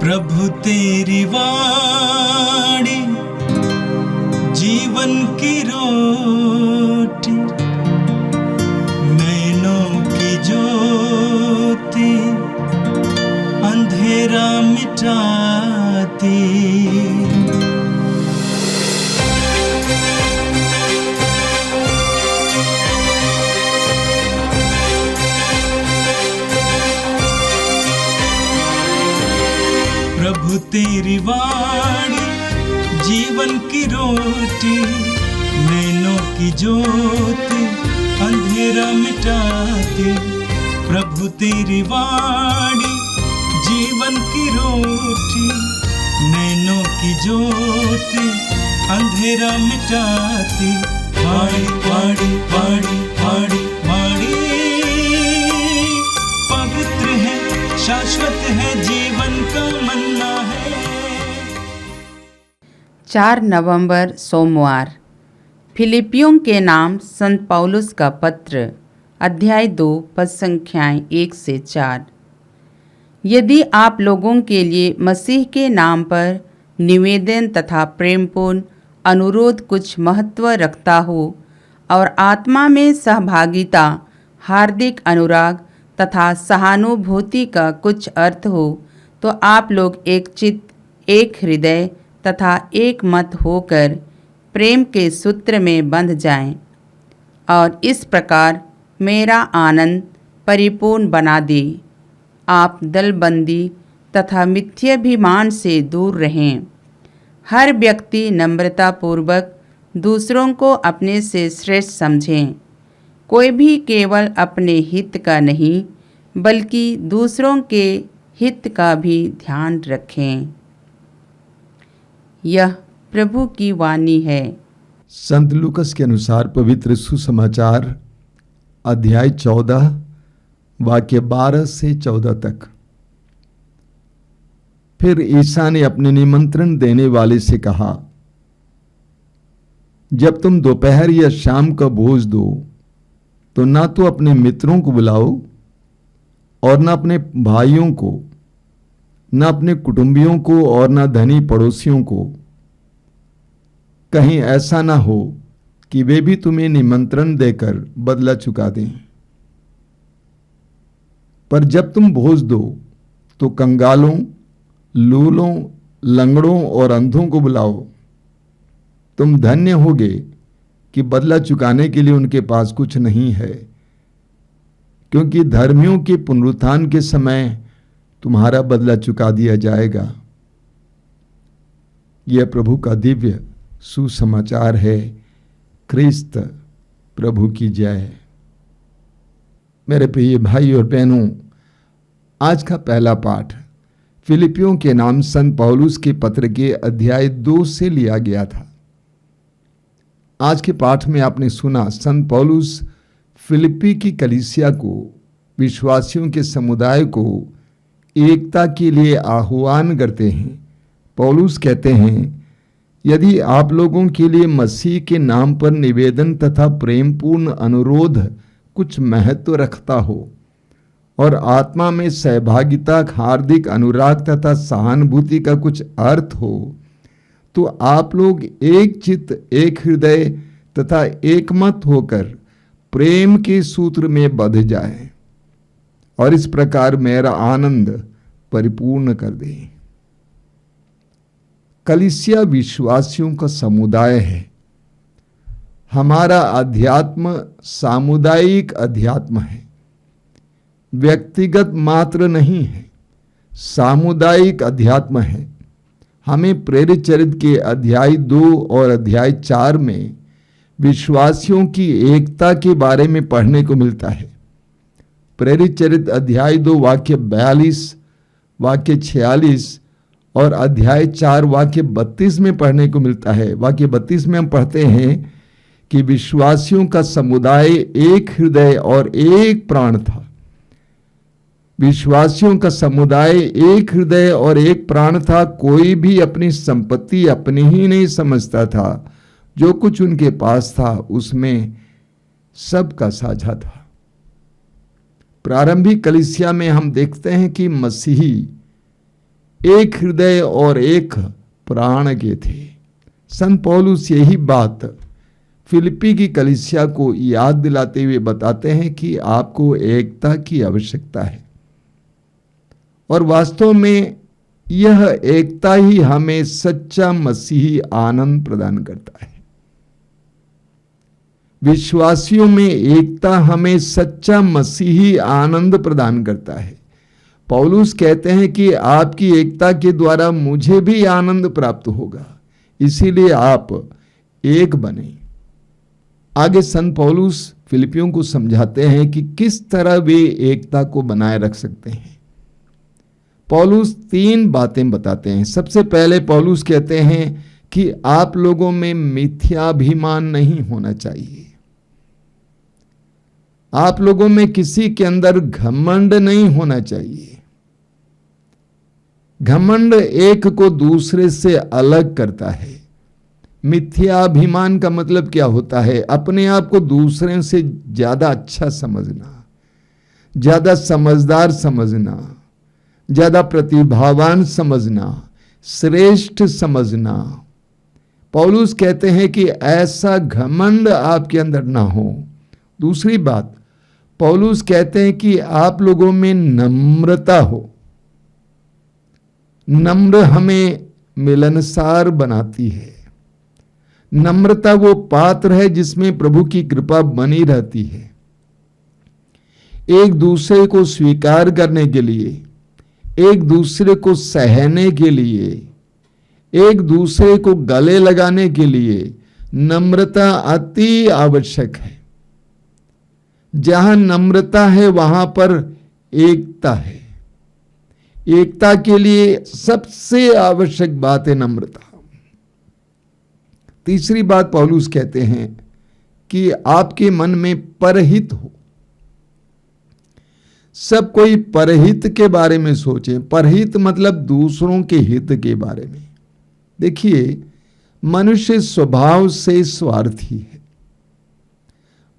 प्रभु तेरी वाणी जीवन की रोटी, नैनों की ज्योति अंधेरा मिटाती। प्रभु तेरी वाणी जीवन की रोटी, नैनों की ज्योति अंधेरा मिटाती। प्रभु तेरी वाणी जीवन की रोटी, नैनों की ज्योति अंधेरा मिटाती। वाणी वाणी वाणी वाणी वाणी पवित्र है, शाश्वत है, जीवन का मन्ना है। 4 नवंबर सोमवार। फिलिपियों के नाम संत पौलुस का पत्र, अध्याय 2, पद संख्याएं 1 से 4। यदि आप लोगों के लिए मसीह के नाम पर निवेदन तथा प्रेमपूर्ण अनुरोध कुछ महत्व रखता हो और आत्मा में सहभागिता, हार्दिक अनुराग तथा सहानुभूति का कुछ अर्थ हो, तो आप लोग एक चित्त, एक हृदय तथा एक मत होकर प्रेम के सूत्र में बंध जाएं और इस प्रकार मेरा आनंद परिपूर्ण बना दे। आप दलबंदी तथा मिथ्याभिमान से दूर रहें। हर व्यक्ति नम्रतापूर्वक दूसरों को अपने से श्रेष्ठ समझें। कोई भी केवल अपने हित का नहीं बल्कि दूसरों के हित का भी ध्यान रखें। यह प्रभु की वाणी है। संत लूकस के अनुसार पवित्र सुसमाचार अध्याय 14 वाक्य 12 से 14 तक। फिर ईसा ने अपने निमंत्रण देने वाले से कहा, जब तुम दोपहर या शाम का भोज दो तो ना तो अपने मित्रों को बुलाओ और ना अपने भाइयों को, ना अपने कुटुंबियों को और ना धनी पड़ोसियों को। कहीं ऐसा ना हो कि वे भी तुम्हें निमंत्रण देकर बदला चुका दें। पर जब तुम भोज दो तो कंगालों, लूलों, लंगड़ों और अंधों को बुलाओ। तुम धन्य होगे कि बदला चुकाने के लिए उनके पास कुछ नहीं है, क्योंकि धर्मियों के पुनरुत्थान के समय तुम्हारा बदला चुका दिया जाएगा। यह प्रभु का दिव्य सुसमाचार है। क्रिस्त प्रभु की जय। मेरे प्रिय भाई और बहनों, आज का पहला पाठ फिलिपियों के नाम संत पौलुस के पत्र के अध्याय 2 से लिया गया था। आज के पाठ में आपने सुना संत पौलुस फिलिप्पी की कलीसिया को, विश्वासियों के समुदाय को एकता के लिए आह्वान करते हैं। पौलुस कहते हैं, यदि आप लोगों के लिए मसीह के नाम पर निवेदन तथा प्रेमपूर्ण अनुरोध कुछ महत्व रखता हो और आत्मा में सहभागिता, हार्दिक अनुराग तथा सहानुभूति का कुछ अर्थ हो, तो आप लोग एक चित्त, एक हृदय तथा एक मत होकर प्रेम के सूत्र में बंध जाएं और इस प्रकार मेरा आनंद परिपूर्ण कर दें। कलीसिया विश्वासियों का समुदाय है। हमारा अध्यात्म सामुदायिक अध्यात्म है, व्यक्तिगत मात्र नहीं है, सामुदायिक अध्यात्म है। हमें प्रेरित चरित्र के अध्याय 2 और अध्याय 4 में विश्वासियों की एकता के बारे में पढ़ने को मिलता है। प्रेरित चरित्र अध्याय 2 वाक्य 42, वाक्य 46 और अध्याय 4 वाक्य 32 में पढ़ने को मिलता है। वाक्य 32 में हम पढ़ते हैं कि विश्वासियों का समुदाय एक हृदय और एक प्राण था। विश्वासियों का समुदाय एक हृदय और एक प्राण था। कोई भी अपनी संपत्ति अपनी ही नहीं समझता था। जो कुछ उनके पास था उसमें सबका साझा था। प्रारंभिक कलीसिया में हम देखते हैं कि मसीही एक हृदय और एक प्राण के थे। संत पौलुस यही बात फिलिप्पी की कलीसिया को याद दिलाते हुए बताते हैं कि आपको एकता की आवश्यकता है, और वास्तव में यह एकता ही हमें सच्चा मसीही आनंद प्रदान करता है। विश्वासियों में एकता हमें सच्चा मसीही आनंद प्रदान करता है। पौलुस कहते हैं कि आपकी एकता के द्वारा मुझे भी आनंद प्राप्त होगा, इसीलिए आप एक बने। आगे संत पौलुस फिलिपियों को समझाते हैं कि किस तरह वे एकता को बनाए रख सकते हैं। पौलुस 3 बातें बताते हैं। सबसे पहले पौलुस कहते हैं कि आप लोगों में मिथ्याभिमान नहीं होना चाहिए। आप लोगों में किसी के अंदर घमंड नहीं होना चाहिए। घमंड एक को दूसरे से अलग करता है। मिथ्याभिमान का मतलब क्या होता है? अपने आप को दूसरे से ज्यादा अच्छा समझना, ज्यादा समझदार समझना, ज्यादा प्रतिभावान समझना, श्रेष्ठ समझना। पौलुस कहते हैं कि ऐसा घमंड आपके अंदर ना हो। दूसरी बात, पौलुस कहते हैं कि आप लोगों में नम्रता हो। नम्र हमें मिलनसार बनाती है। नम्रता वो पात्र है जिसमें प्रभु की कृपा बनी रहती है। एक दूसरे को स्वीकार करने के लिए, एक दूसरे को सहने के लिए, एक दूसरे को गले लगाने के लिए नम्रता अति आवश्यक है। जहां नम्रता है वहां पर एकता है। एकता के लिए सबसे आवश्यक बात है नम्रता। तीसरी बात पौलुस कहते हैं कि आपके मन में परहित हो। सब कोई परहित के बारे में सोचे। परहित मतलब दूसरों के हित के बारे में। देखिए, मनुष्य स्वभाव से स्वार्थी है।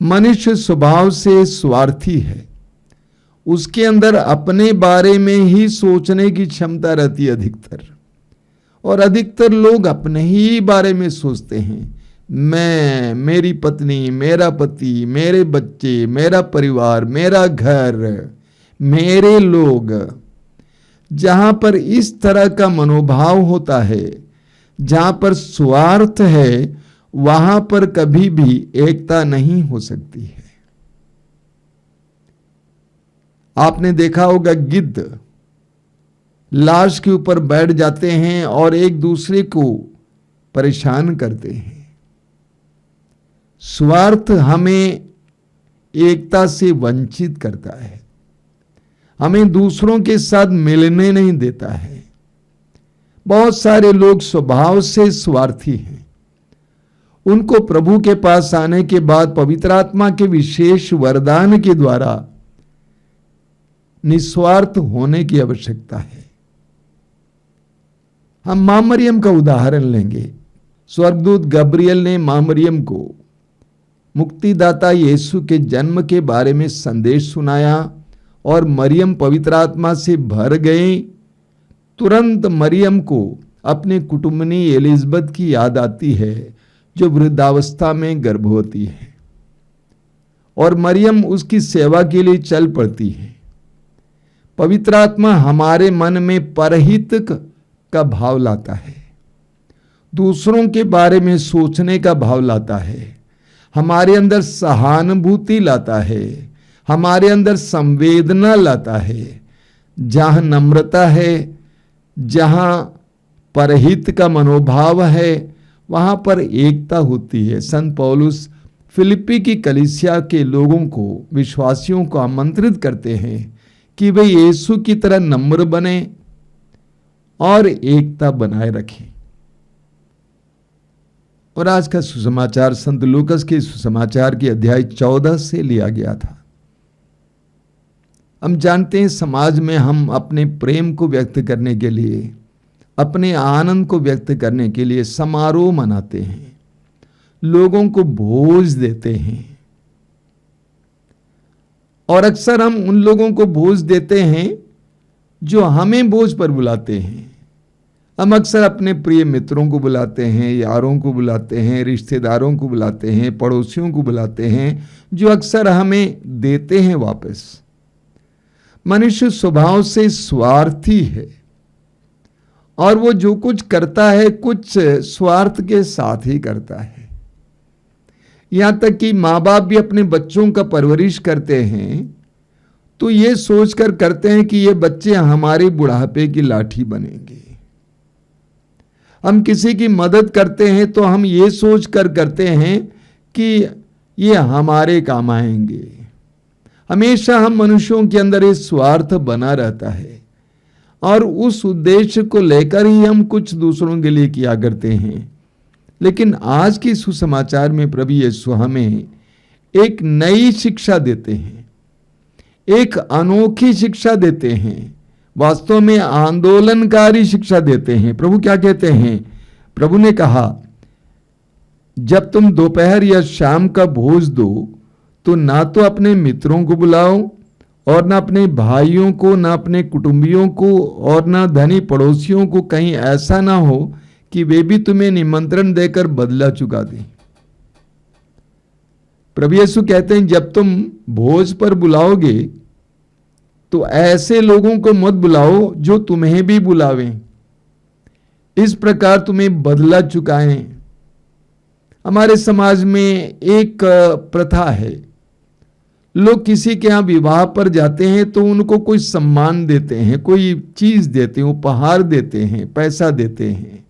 मनुष्य स्वभाव से स्वार्थी है। उसके अंदर अपने बारे में ही सोचने की क्षमता रहती है अधिकतर, और अधिकतर लोग अपने ही बारे में सोचते हैं। मैं, मेरी पत्नी, मेरा पति, मेरे बच्चे, मेरा परिवार, मेरा घर, मेरे लोग। जहां पर इस तरह का मनोभाव होता है, जहां पर स्वार्थ है, वहां पर कभी भी एकता नहीं हो सकती है। आपने देखा होगा, गिद्ध लाश के ऊपर बैठ जाते हैं और एक दूसरे को परेशान करते हैं। स्वार्थ हमें एकता से वंचित करता है, हमें दूसरों के साथ मिलने नहीं देता है। बहुत सारे लोग स्वभाव से स्वार्थी हैं। उनको प्रभु के पास आने के बाद पवित्र आत्मा के विशेष वरदान के द्वारा निस्वार्थ होने की आवश्यकता है। हम मां मरियम का उदाहरण लेंगे। स्वर्गदूत गब्रियल ने मां मरियम को मुक्तिदाता यीशु के जन्म के बारे में संदेश सुनाया और मरियम पवित्र आत्मा से भर गई। तुरंत मरियम को अपने कुटुंबनी एलिजबेथ की याद आती है, जो वृद्धावस्था में गर्भवती है, और मरियम उसकी सेवा के लिए चल पड़ती है। पवित्र आत्मा हमारे मन में परहित का भाव लाता है, दूसरों के बारे में सोचने का भाव लाता है, हमारे अंदर सहानुभूति लाता है, हमारे अंदर संवेदना लाता है। जहां नम्रता है, जहां परहित का मनोभाव है, वहां पर एकता होती है। संत पौलुस फिलिप्पी की कलीसिया के लोगों को, विश्वासियों को आमंत्रित करते हैं कि वे यीशु की तरह नम्र बने और एकता बनाए रखें। और आज का सुसमाचार संत लूकस के सुसमाचार के अध्याय 14 से लिया गया था। हम जानते हैं, समाज में हम अपने प्रेम को व्यक्त करने के लिए, अपने आनंद को व्यक्त करने के लिए समारोह मनाते हैं, लोगों को भोज देते हैं। और अक्सर हम उन लोगों को भोज देते हैं जो हमें बोझ पर बुलाते हैं। हम अक्सर अपने प्रिय मित्रों को बुलाते हैं, यारों को बुलाते हैं, रिश्तेदारों को बुलाते हैं, पड़ोसियों को बुलाते हैं, जो अक्सर हमें देते हैं वापस। मनुष्य स्वभाव से स्वार्थी है और वो जो कुछ करता है कुछ स्वार्थ के साथ ही करता है। यहां तक कि माँ बाप भी अपने बच्चों का परवरिश करते हैं तो ये सोचकर करते हैं कि ये बच्चे हमारे बुढ़ापे की लाठी बनेंगे। हम किसी की मदद करते हैं तो हम ये सोचकर करते हैं कि ये हमारे काम आएंगे। हमेशा हम मनुष्यों के अंदर ये स्वार्थ बना रहता है और उस उद्देश्य को लेकर ही हम कुछ दूसरों के लिए किया करते हैं। लेकिन आज की सुसमाचार में प्रभु यीशु हमें एक नई शिक्षा देते हैं, एक अनोखी शिक्षा देते हैं, वास्तव में आंदोलनकारी शिक्षा देते हैं। प्रभु क्या कहते हैं? प्रभु ने कहा, जब तुम दोपहर या शाम का भोज दो तो ना तो अपने मित्रों को बुलाओ और ना अपने भाइयों को, ना अपने कुटुंबियों को और ना धनी पड़ोसियों को, कहीं ऐसा ना हो कि वे भी तुम्हें निमंत्रण देकर बदला चुका दें। प्रभु यीशु कहते हैं जब तुम भोज पर बुलाओगे तो ऐसे लोगों को मत बुलाओ जो तुम्हें भी बुलावें, इस प्रकार तुम्हें बदला चुकाएं। हमारे समाज में एक प्रथा है, लोग किसी के यहाँ विवाह पर जाते हैं तो उनको कोई सम्मान देते हैं, कोई चीज देते हैं, उपहार देते हैं, पैसा देते हैं,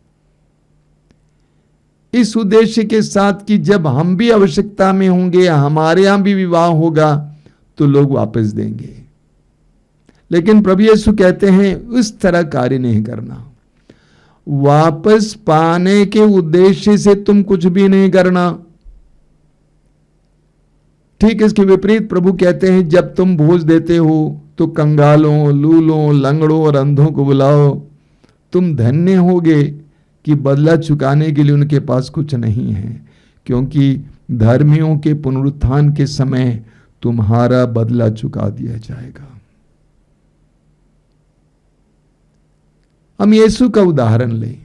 इस उद्देश्य के साथ कि जब हम भी आवश्यकता में होंगे, हमारे यहां भी विवाह होगा तो लोग वापस देंगे। लेकिन प्रभु यीशु कहते हैं उस तरह कार्य नहीं करना। वापस पाने के उद्देश्य से तुम कुछ भी नहीं करना। ठीक इसके विपरीत प्रभु कहते हैं जब तुम भोज देते हो तो कंगालों, लूलों, लंगड़ों और अंधों को बुलाओ, तुम धन्य होगे कि बदला चुकाने के लिए उनके पास कुछ नहीं है, क्योंकि धर्मियों के पुनरुत्थान के समय तुम्हारा बदला चुका दिया जाएगा। हम यीशु का उदाहरण लें।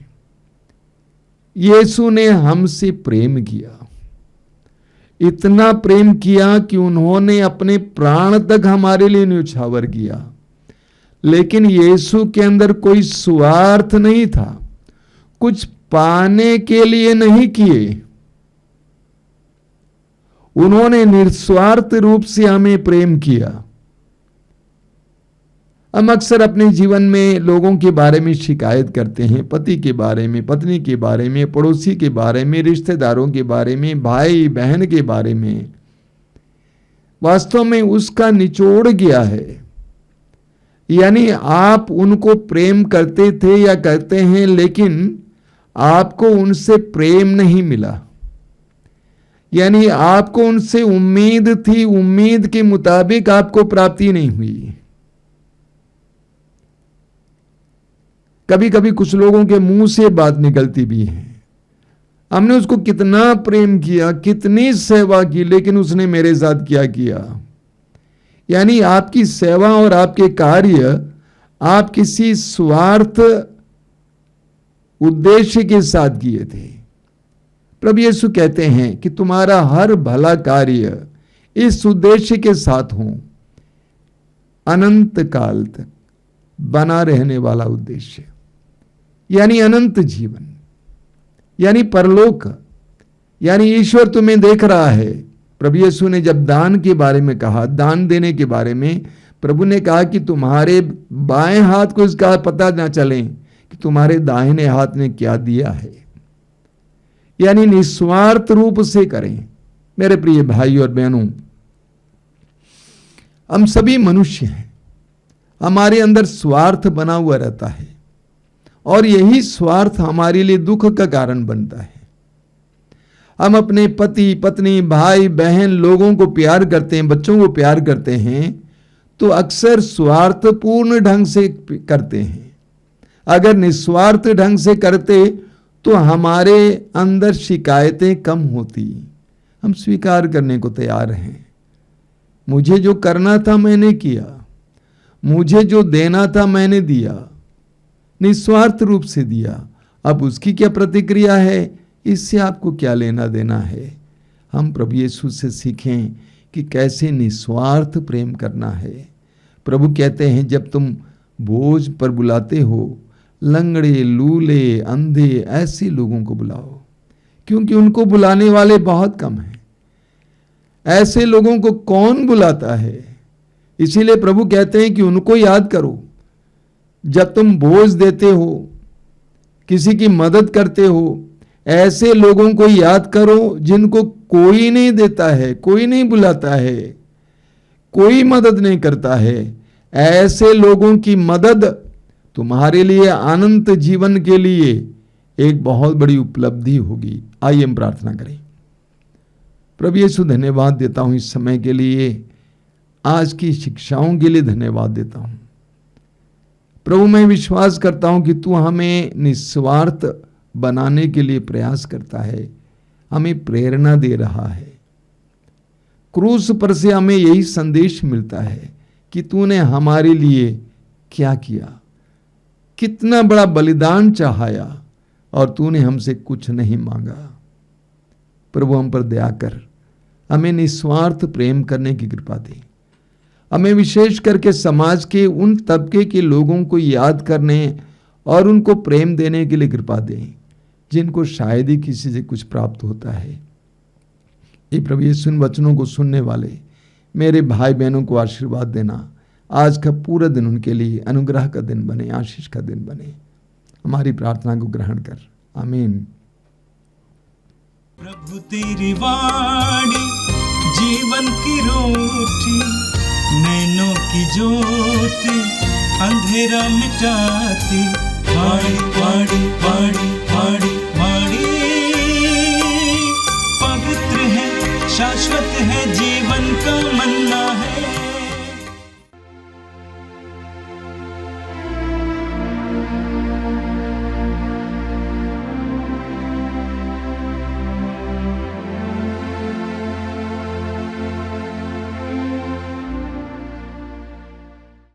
यीशु ने हमसे प्रेम किया, इतना प्रेम किया कि उन्होंने अपने प्राण तक हमारे लिए न्यौछावर किया। लेकिन यीशु के अंदर कोई स्वार्थ नहीं था, कुछ पाने के लिए नहीं किए। उन्होंने निस्वार्थ रूप से हमें प्रेम किया। हम अक्सर अपने जीवन में लोगों के बारे में शिकायत करते हैं, पति के बारे में, पत्नी के बारे में, पड़ोसी के बारे में, रिश्तेदारों के बारे में, भाई बहन के बारे में। वास्तव में उसका निचोड़ गया है, यानी आप उनको प्रेम करते थे या करते हैं, लेकिन आपको उनसे प्रेम नहीं मिला। यानी आपको उनसे उम्मीद थी, उम्मीद के मुताबिक आपको प्राप्ति नहीं हुई। कभी कभी कुछ लोगों के मुंह से बात निकलती भी है, हमने उसको कितना प्रेम किया, कितनी सेवा की, लेकिन उसने मेरे साथ क्या किया। यानी आपकी सेवा और आपके कार्य आप किसी स्वार्थ उद्देश्य के साथ किए थे। प्रभु यीशु कहते हैं कि तुम्हारा हर भला कार्य इस उद्देश्य के साथ हो, अनंत काल तक बना रहने वाला उद्देश्य, यानी अनंत जीवन, यानी परलोक, यानी ईश्वर तुम्हें देख रहा है। प्रभु यीशु ने जब दान के बारे में कहा, दान देने के बारे में, प्रभु ने कहा कि तुम्हारे बाएं हाथ को इसका पता ना चले कि तुम्हारे दाहिने हाथ ने क्या दिया है। यानी निस्वार्थ रूप से करें। मेरे प्रिय भाई और बहनों, हम सभी मनुष्य हैं, हमारे अंदर स्वार्थ बना हुआ रहता है और यही स्वार्थ हमारे लिए दुख का कारण बनता है। हम अपने पति, पत्नी, भाई, बहन, लोगों को प्यार करते हैं, बच्चों को प्यार करते हैं, तो अक्सर स्वार्थपूर्ण ढंग से करते हैं। अगर निस्वार्थ ढंग से करते तो हमारे अंदर शिकायतें कम होती। हम स्वीकार करने को तैयार हैं, मुझे जो करना था मैंने किया, मुझे जो देना था मैंने दिया, निस्वार्थ रूप से दिया। अब उसकी क्या प्रतिक्रिया है, इससे आपको क्या लेना देना है। हम प्रभु यीशु से सीखें कि कैसे निस्वार्थ प्रेम करना है। प्रभु कहते हैं, जब तुम भोज पर बुलाते हो, लंगड़े, लूले, अंधे ऐसे लोगों को बुलाओ, क्योंकि उनको बुलाने वाले बहुत कम हैं। ऐसे लोगों को कौन बुलाता है? इसीलिए प्रभु कहते हैं कि उनको याद करो। जब तुम भोज देते हो, किसी की मदद करते हो, ऐसे लोगों को याद करो जिनको कोई नहीं देता है, कोई नहीं बुलाता है, कोई मदद नहीं करता है। ऐसे लोगों की मदद तुम्हारे लिए अनंत जीवन के लिए एक बहुत बड़ी उपलब्धि होगी। आइए हम प्रार्थना करें। प्रभु यीशु, धन्यवाद देता हूं इस समय के लिए, आज की शिक्षाओं के लिए धन्यवाद देता हूं। प्रभु, मैं विश्वास करता हूं कि तू हमें निस्वार्थ बनाने के लिए प्रयास करता है, हमें प्रेरणा दे रहा है। क्रूस पर से हमें यही संदेश मिलता है कि तूने हमारे लिए क्या किया, कितना बड़ा बलिदान चाहाया और तूने हमसे कुछ नहीं मांगा। प्रभु, हम पर दया कर, हमें निस्वार्थ प्रेम करने की कृपा दे। हमें विशेष करके समाज के उन तबके के लोगों को याद करने और उनको प्रेम देने के लिए कृपा दें जिनको शायद ही किसी से कुछ प्राप्त होता है। ये प्रभु यीशु इन वचनों को सुनने वाले मेरे भाई बहनों को आशीर्वाद देना। आज का पूरा दिन उनके लिए अनुग्रह का दिन बने, आशीष का दिन बने। हमारी प्रार्थना को ग्रहण कर, आमीन। प्रभु तेरी वाणी जीवन की रोटी, नैनों की ज्योति अंधेरा मिटाती। वाणी वाणी वाणी वाणी वाणी